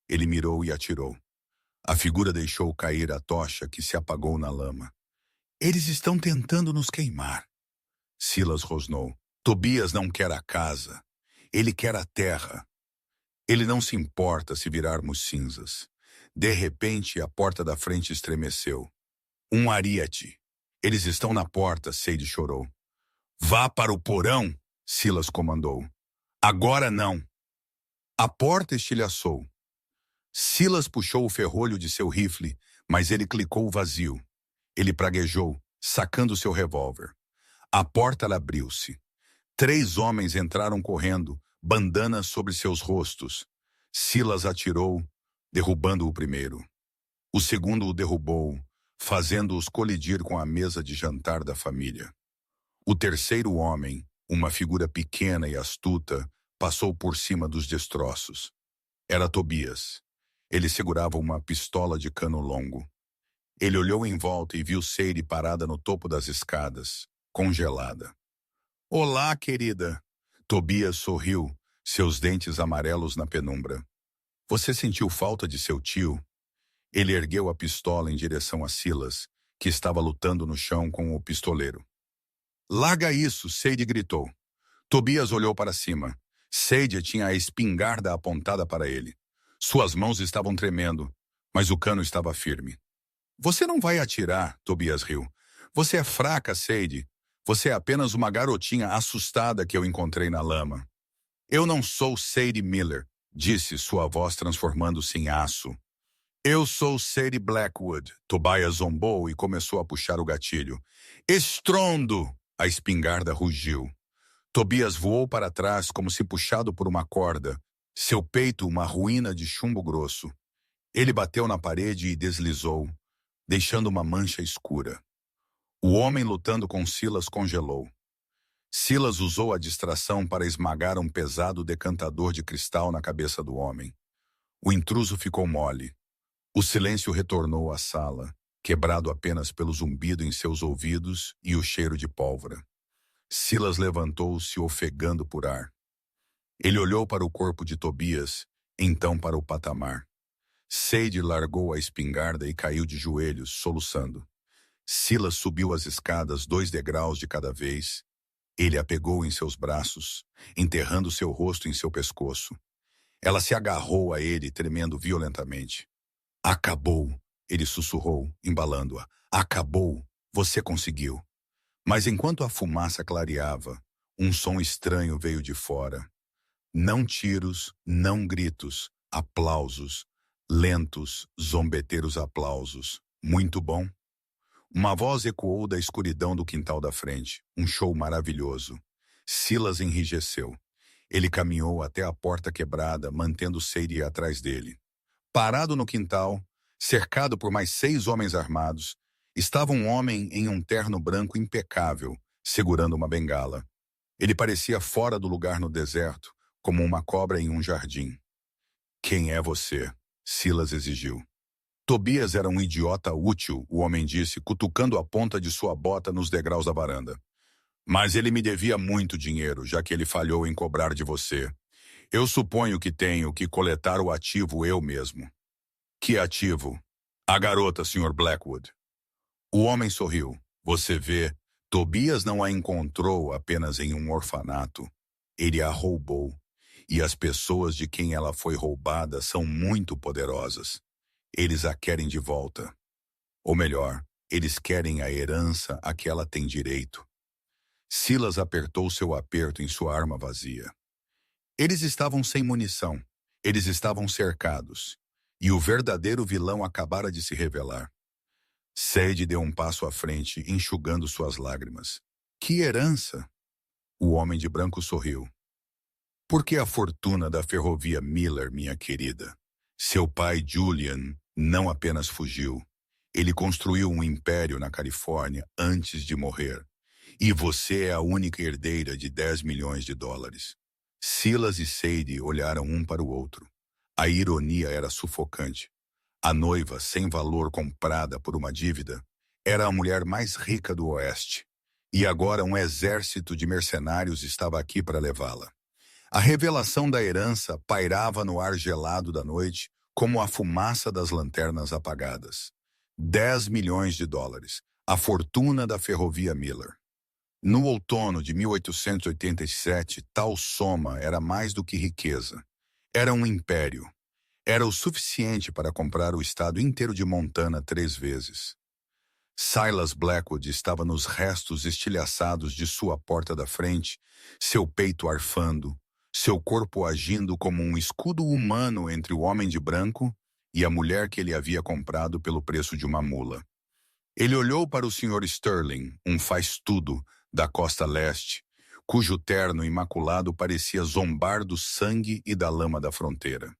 Ele mirou e atirou. A figura deixou cair a tocha que se apagou na lama. Eles estão tentando nos queimar. Silas rosnou. Tobias não quer a casa. Ele quer a terra. Ele não se importa se virarmos cinzas. De repente, a porta da frente estremeceu. Um ariete. Eles estão na porta, Sadie chorou. Vá para o porão, Silas comandou. Agora não. A porta estilhaçou. Silas puxou o ferrolho de seu rifle, mas ele clicou vazio. Ele praguejou, sacando seu revólver. A porta abriu-se. 3 homens entraram correndo, bandanas sobre seus rostos. Silas atirou, derrubando o primeiro. O segundo o derrubou, fazendo-os colidir com a mesa de jantar da família. O terceiro homem, uma figura pequena e astuta, passou por cima dos destroços. Era Tobias. Ele segurava uma pistola de cano longo. Ele olhou em volta e viu Sadie parada no topo das escadas, congelada. Olá, querida. Tobias sorriu, seus dentes amarelos na penumbra. Você sentiu falta de seu tio? Ele ergueu a pistola em direção a Silas, que estava lutando no chão com o pistoleiro. Larga isso, Sadie gritou. Tobias olhou para cima. Sadie tinha a espingarda apontada para ele. Suas mãos estavam tremendo, mas o cano estava firme. Você não vai atirar, Tobias riu. Você é fraca, Sadie. Você é apenas uma garotinha assustada que eu encontrei na lama. Eu não sou Sadie Miller, disse sua voz transformando-se em aço. Eu sou Sadie Blackwood. Tobias zombou e começou a puxar o gatilho. Estrondo! A espingarda rugiu. Tobias voou para trás como se puxado por uma corda, seu peito uma ruína de chumbo grosso. Ele bateu na parede e deslizou, deixando uma mancha escura. O homem lutando com Silas congelou. Silas usou a distração para esmagar um pesado decantador de cristal na cabeça do homem. O intruso ficou mole. O silêncio retornou à sala, quebrado apenas pelo zumbido em seus ouvidos e o cheiro de pólvora. Silas levantou-se ofegando por ar. Ele olhou para o corpo de Tobias, então para o patamar. Sadie largou a espingarda e caiu de joelhos, soluçando. Silas subiu as escadas 2 degraus de cada vez. Ele a pegou em seus braços, enterrando seu rosto em seu pescoço. Ela se agarrou a ele, tremendo violentamente. Acabou, ele sussurrou, embalando-a. Acabou, você conseguiu. Mas enquanto a fumaça clareava, um som estranho veio de fora. Não tiros, não gritos, aplausos, lentos, zombeteiros aplausos. Muito bom. Uma voz ecoou da escuridão do quintal da frente. Um show maravilhoso. Silas enrijeceu. Ele caminhou até a porta quebrada, mantendo Sadie atrás dele. Parado no quintal, cercado por mais 6 homens armados, estava um homem em um terno branco impecável, segurando uma bengala. Ele parecia fora do lugar no deserto, como uma cobra em um jardim. Quem é você? Silas exigiu. Tobias era um idiota útil, o homem disse, cutucando a ponta de sua bota nos degraus da varanda. Mas ele me devia muito dinheiro, já que ele falhou em cobrar de você. Eu suponho que tenho que coletar o ativo eu mesmo. Que ativo? A garota, Sr. Blackwood. O homem sorriu. Você vê, Tobias não a encontrou apenas em um orfanato. Ele a roubou. E as pessoas de quem ela foi roubada são muito poderosas. Eles a querem de volta. Ou melhor, eles querem a herança a que ela tem direito. Silas apertou seu aperto em sua arma vazia. Eles estavam sem munição. Eles estavam cercados. E o verdadeiro vilão acabara de se revelar. Sadie deu um passo à frente, enxugando suas lágrimas. Que herança! O homem de branco sorriu. Por que a fortuna da ferrovia Miller, minha querida? Seu pai, Julian, não apenas fugiu. Ele construiu um império na Califórnia antes de morrer. E você é a única herdeira de 10 milhões de dólares. Silas e Sadie olharam um para o outro. A ironia era sufocante. A noiva, sem valor comprada por uma dívida, era a mulher mais rica do Oeste. E agora um exército de mercenários estava aqui para levá-la. A revelação da herança pairava no ar gelado da noite, como a fumaça das lanternas apagadas. 10 milhões de dólares, a fortuna da ferrovia Miller. No outono de 1887, tal soma era mais do que riqueza. Era um império. Era o suficiente para comprar o estado inteiro de Montana 3 vezes. Silas Blackwood estava nos restos estilhaçados de sua porta da frente, seu peito arfando, seu corpo agindo como um escudo humano entre o homem de branco e a mulher que ele havia comprado pelo preço de uma mula. Ele olhou para o Sr. Sterling, um faz-tudo da costa leste, cujo terno imaculado parecia zombar do sangue e da lama da fronteira.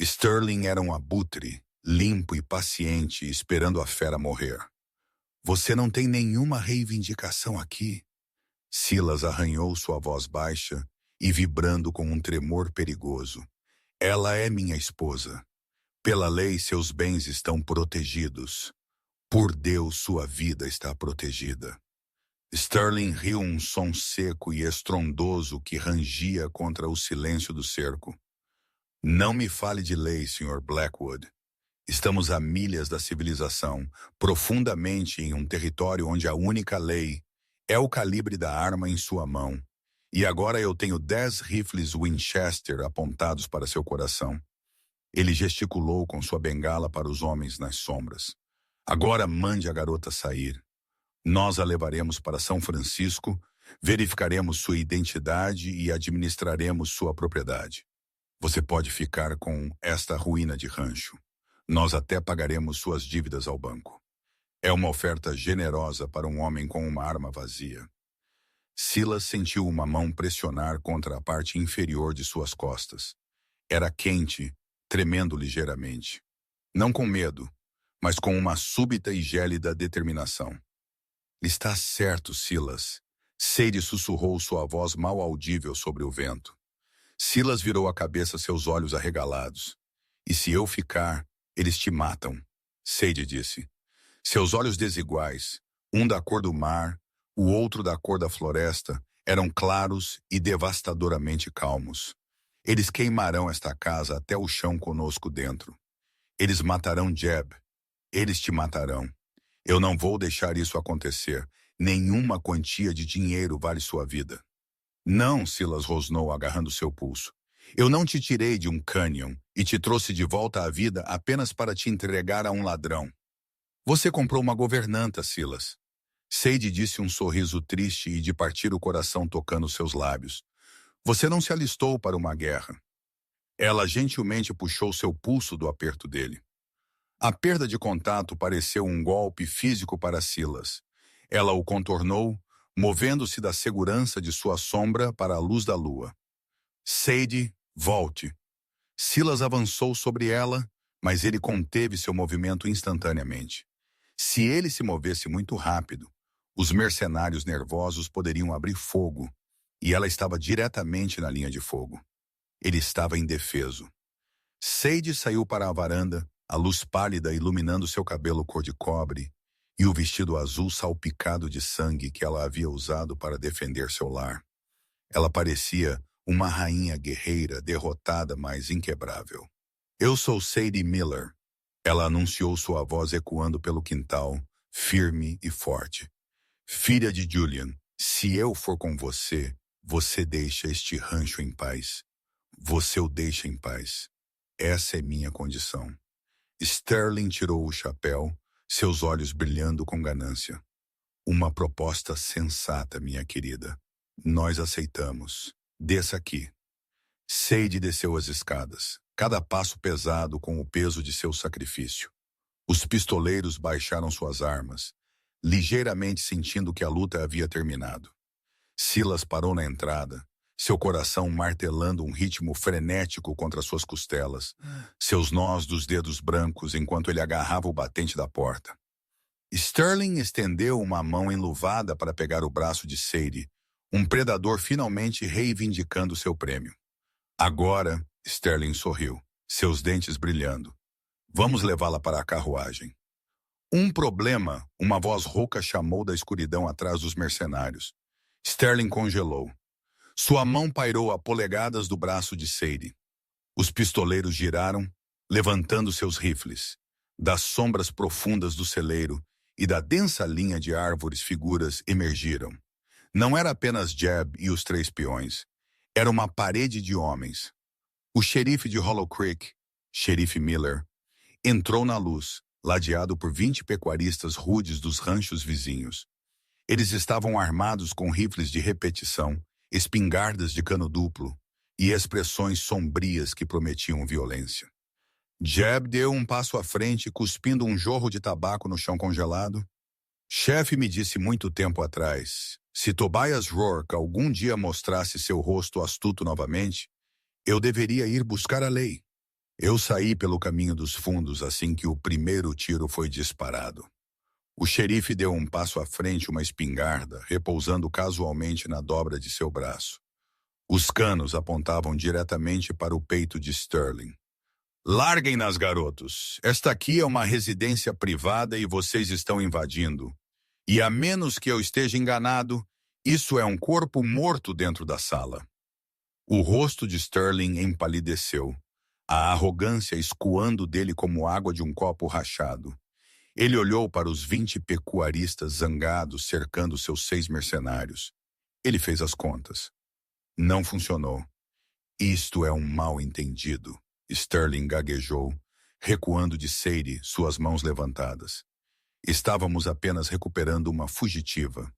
Sterling era um abutre, limpo e paciente, esperando a fera morrer. Você não tem nenhuma reivindicação aqui? Silas arranhou sua voz baixa e vibrando com um tremor perigoso. Ela é minha esposa. Pela lei, seus bens estão protegidos. Por Deus, sua vida está protegida. Sterling riu um som seco e estrondoso que rangia contra o silêncio do cerco. Não me fale de lei, Sr. Blackwood. Estamos a milhas da civilização, profundamente em um território onde a única lei é o calibre da arma em sua mão. E agora eu tenho 10 rifles Winchester apontados para seu coração. Ele gesticulou com sua bengala para os homens nas sombras. Agora mande a garota sair. Nós a levaremos para São Francisco, verificaremos sua identidade e administraremos sua propriedade. Você pode ficar com esta ruína de rancho. Nós até pagaremos suas dívidas ao banco. É uma oferta generosa para um homem com uma arma vazia. Silas sentiu uma mão pressionar contra a parte inferior de suas costas. Era quente, tremendo ligeiramente. Não com medo, mas com uma súbita e gélida determinação. Está certo, Silas. Sadie sussurrou sua voz mal audível sobre o vento. Silas virou a cabeça, seus olhos arregalados. E se eu ficar, eles te matam, Sadie disse. Seus olhos desiguais, um da cor do mar, o outro da cor da floresta, eram claros e devastadoramente calmos. Eles queimarão esta casa até o chão conosco dentro. Eles matarão Jeb. Eles te matarão. Eu não vou deixar isso acontecer. Nenhuma quantia de dinheiro vale sua vida. Não, Silas rosnou, agarrando seu pulso. Eu não te tirei de um cânion e te trouxe de volta à vida apenas para te entregar a um ladrão. Você comprou uma governanta, Silas. Sadie disse um sorriso triste e de partir o coração tocando seus lábios. Você não se alistou para uma guerra. Ela gentilmente puxou seu pulso do aperto dele. A perda de contato pareceu um golpe físico para Silas. Ela o contornou, movendo-se da segurança de sua sombra para a luz da lua. Sadie, volte. Silas avançou sobre ela, mas ele conteve seu movimento instantaneamente. Se ele se movesse muito rápido, os mercenários nervosos poderiam abrir fogo, e ela estava diretamente na linha de fogo. Ele estava indefeso. Sadie saiu para a varanda, a luz pálida iluminando seu cabelo cor de cobre e o vestido azul salpicado de sangue que ela havia usado para defender seu lar. Ela parecia uma rainha guerreira derrotada, mas inquebrável. Eu sou Sadie Miller. Ela anunciou, sua voz ecoando pelo quintal, firme e forte. Filha de Julian, se eu for com você, você deixa este rancho em paz. Você o deixa em paz. Essa é minha condição. Sterling tirou o chapéu, seus olhos brilhando com ganância. Uma proposta sensata, minha querida. Nós aceitamos. Desça aqui. Sadie desceu as escadas, cada passo pesado com o peso de seu sacrifício. Os pistoleiros baixaram suas armas, ligeiramente sentindo que a luta havia terminado. Silas parou na entrada, seu coração martelando um ritmo frenético contra suas costelas, seus nós dos dedos brancos enquanto ele agarrava o batente da porta. Sterling estendeu uma mão enluvada para pegar o braço de Sadie, um predador finalmente reivindicando seu prêmio. Agora, Sterling sorriu, seus dentes brilhando. Vamos levá-la para a carruagem. Um problema, uma voz rouca chamou da escuridão atrás dos mercenários. Sterling congelou. Sua mão pairou a polegadas do braço de Sadie. Os pistoleiros giraram, levantando seus rifles. Das sombras profundas do celeiro e da densa linha de árvores figuras emergiram. Não era apenas Jeb e os 3 peões. Era uma parede de homens. O xerife de Hollow Creek, xerife Miller, entrou na luz, ladeado por 20 pecuaristas rudes dos ranchos vizinhos. Eles estavam armados com rifles de repetição, espingardas de cano duplo e expressões sombrias que prometiam violência. Jeb deu um passo à frente, cuspindo um jorro de tabaco no chão congelado. Chefe me disse muito tempo atrás, se Tobias Rourke algum dia mostrasse seu rosto astuto novamente, eu deveria ir buscar a lei. Eu saí pelo caminho dos fundos assim que o primeiro tiro foi disparado. O xerife deu um passo à frente, uma espingarda, repousando casualmente na dobra de seu braço. Os canos apontavam diretamente para o peito de Sterling. Larguem-nas, garotos. Esta aqui é uma residência privada e vocês estão invadindo. E a menos que eu esteja enganado, isso é um corpo morto dentro da sala. O rosto de Sterling empalideceu, a arrogância escoando dele como água de um copo rachado. Ele olhou para os 20 pecuaristas zangados cercando seus 6 mercenários. Ele fez as contas. Não funcionou. Isto é um mal-entendido, Sterling gaguejou, recuando de Sadie, suas mãos levantadas. Estávamos apenas recuperando uma fugitiva.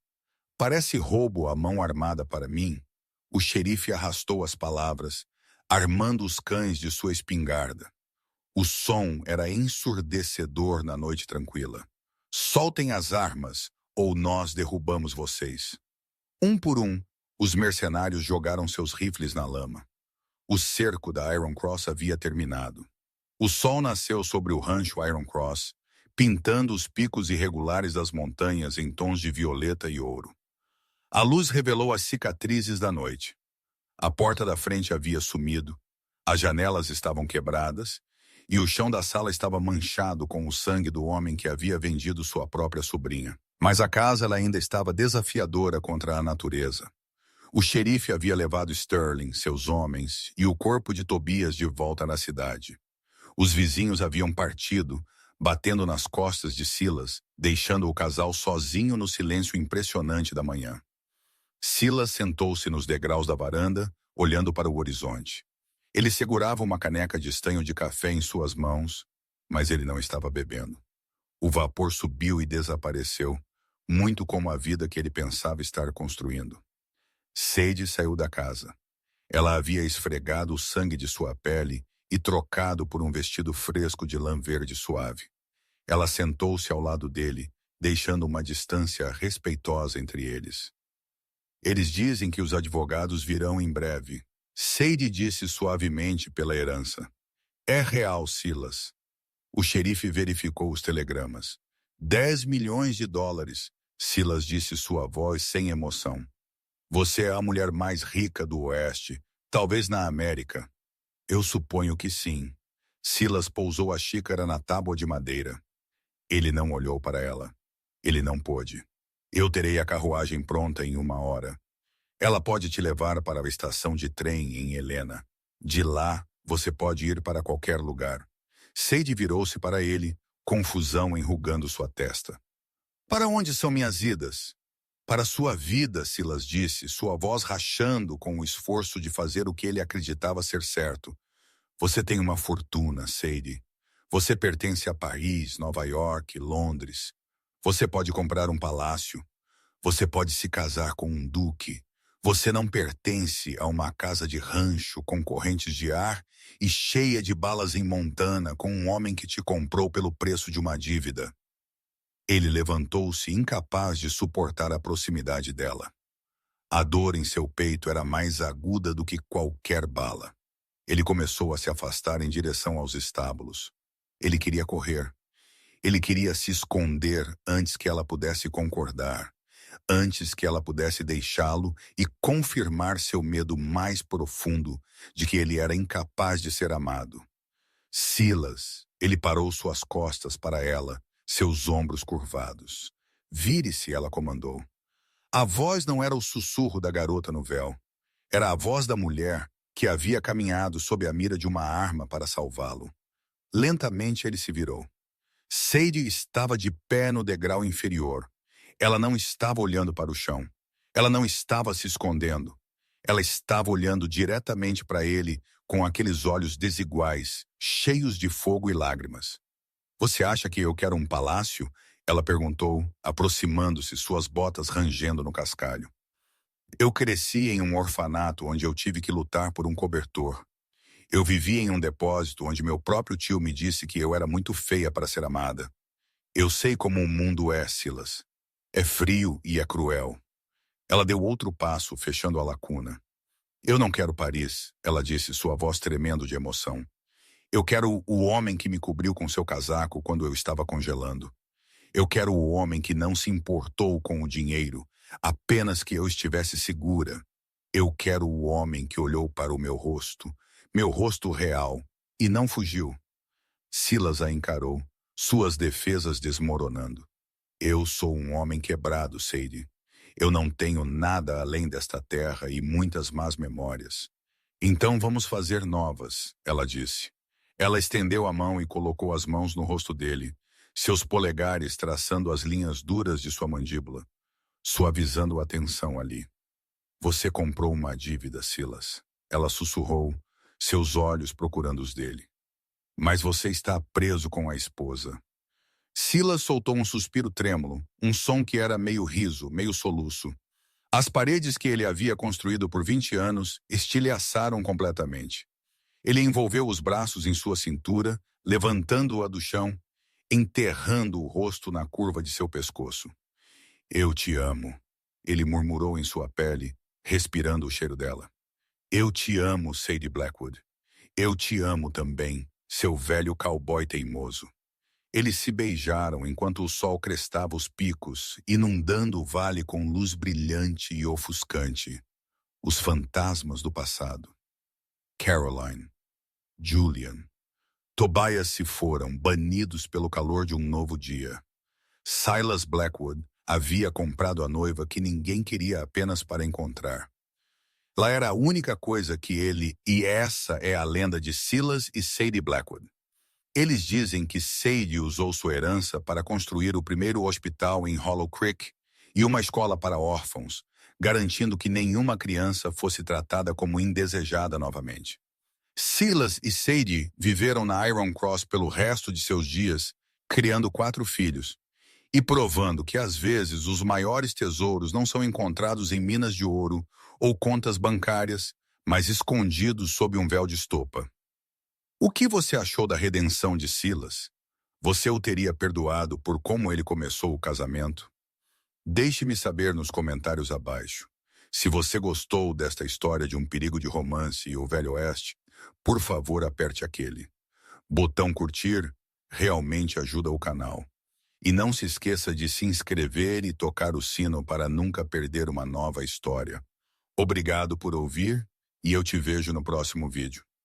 Parece roubo a mão armada para mim. O xerife arrastou as palavras, armando os cães de sua espingarda. O som era ensurdecedor na noite tranquila. Soltem as armas, ou nós derrubamos vocês. Um por um, os mercenários jogaram seus rifles na lama. O cerco da Iron Cross havia terminado. O sol nasceu sobre o rancho Iron Cross, pintando os picos irregulares das montanhas em tons de violeta e ouro. A luz revelou as cicatrizes da noite. A porta da frente havia sumido, as janelas estavam quebradas e o chão da sala estava manchado com o sangue do homem que havia vendido sua própria sobrinha. Mas a casa ela ainda estava desafiadora contra a natureza. O xerife havia levado Sterling, seus homens e o corpo de Tobias de volta na cidade. Os vizinhos haviam partido, batendo nas costas de Silas, deixando o casal sozinho no silêncio impressionante da manhã. Silas sentou-se nos degraus da varanda, olhando para o horizonte. Ele segurava uma caneca de estanho de café em suas mãos, mas ele não estava bebendo. O vapor subiu e desapareceu, muito como a vida que ele pensava estar construindo. Sadie saiu da casa. Ela havia esfregado o sangue de sua pele e trocado por um vestido fresco de lã verde suave. Ela sentou-se ao lado dele, deixando uma distância respeitosa entre eles. Eles dizem que os advogados virão em breve. Sadie disse suavemente pela herança. É real, Silas. O xerife verificou os telegramas. 10 milhões de dólares, Silas disse sua voz sem emoção. Você é a mulher mais rica do Oeste, talvez na América. Eu suponho que sim. Silas pousou a xícara na tábua de madeira. Ele não olhou para ela. Ele não pôde. Eu terei a carruagem pronta em 1 hora. Ela pode te levar para a estação de trem em Helena. De lá, você pode ir para qualquer lugar. Sadie virou-se para ele, confusão enrugando sua testa. Para onde são minhas idas? Para sua vida, Silas disse, sua voz rachando com o esforço de fazer o que ele acreditava ser certo. Você tem uma fortuna, Sadie. Você pertence a Paris, Nova York, Londres. Você pode comprar um palácio. Você pode se casar com um duque. Você não pertence a uma casa de rancho com correntes de ar e cheia de balas em Montana com um homem que te comprou pelo preço de uma dívida. Ele levantou-se incapaz de suportar a proximidade dela. A dor em seu peito era mais aguda do que qualquer bala. Ele começou a se afastar em direção aos estábulos. Ele queria correr. Ele queria se esconder antes que ela pudesse concordar, antes que ela pudesse deixá-lo e confirmar seu medo mais profundo de que ele era incapaz de ser amado. Silas, ele parou suas costas para ela, seus ombros curvados. Vire-se, ela comandou. A voz não era o sussurro da garota no véu. Era a voz da mulher que havia caminhado sob a mira de uma arma para salvá-lo. Lentamente ele se virou. Sadie estava de pé no degrau inferior. Ela não estava olhando para o chão. Ela não estava se escondendo. Ela estava olhando diretamente para ele com aqueles olhos desiguais, cheios de fogo e lágrimas. Você acha que eu quero um palácio? Ela perguntou, aproximando-se, suas botas rangendo no cascalho. Eu cresci em um orfanato onde eu tive que lutar por um cobertor. Eu vivi em um depósito onde meu próprio tio me disse que eu era muito feia para ser amada. Eu sei como o mundo é, Silas. É frio e é cruel. Ela deu outro passo, fechando a lacuna. Eu não quero Paris, ela disse, sua voz tremendo de emoção. Eu quero o homem que me cobriu com seu casaco quando eu estava congelando. Eu quero o homem que não se importou com o dinheiro, apenas que eu estivesse segura. Eu quero o homem que olhou para o meu rosto real, e não fugiu. Silas a encarou, suas defesas desmoronando. Eu sou um homem quebrado, Sadie. Eu não tenho nada além desta terra e muitas más memórias. Então vamos fazer novas, ela disse. Ela estendeu a mão e colocou as mãos no rosto dele, seus polegares traçando as linhas duras de sua mandíbula, suavizando a tensão ali. Você comprou uma dívida, Silas. Ela sussurrou, seus olhos procurando os dele. Mas você está preso com a esposa. Silas soltou um suspiro trêmulo, um som que era meio riso, meio soluço. As paredes que ele havia construído por 20 anos estilhaçaram completamente. Ele envolveu os braços em sua cintura, levantando-a do chão, enterrando o rosto na curva de seu pescoço. Eu te amo, ele murmurou em sua pele, respirando o cheiro dela. Eu te amo, Sadie Blackwood. Eu te amo também, seu velho cowboy teimoso. Eles se beijaram enquanto o sol crestava os picos, inundando o vale com luz brilhante e ofuscante. Os fantasmas do passado. Caroline, Julian, Tobias se foram, banidos pelo calor de um novo dia. Silas Blackwood havia comprado a noiva que ninguém queria apenas para encontrar. Ela era a única coisa que ele, e essa é a lenda de Silas e Sadie Blackwood. Eles dizem que Sadie usou sua herança para construir o primeiro hospital em Hollow Creek e uma escola para órfãos, garantindo que nenhuma criança fosse tratada como indesejada novamente. Silas e Sadie viveram na Iron Cross pelo resto de seus dias, criando 4 filhos, e provando que às vezes os maiores tesouros não são encontrados em minas de ouro ou contas bancárias, mas escondidos sob um véu de estopa. O que você achou da redenção de Silas? Você o teria perdoado por como ele começou o casamento? Deixe-me saber nos comentários abaixo. Se você gostou desta história de um perigo de romance e o Velho Oeste, por favor aperte aquele botão curtir, realmente ajuda o canal. E não se esqueça de se inscrever e tocar o sino para nunca perder uma nova história. Obrigado por ouvir e eu te vejo no próximo vídeo.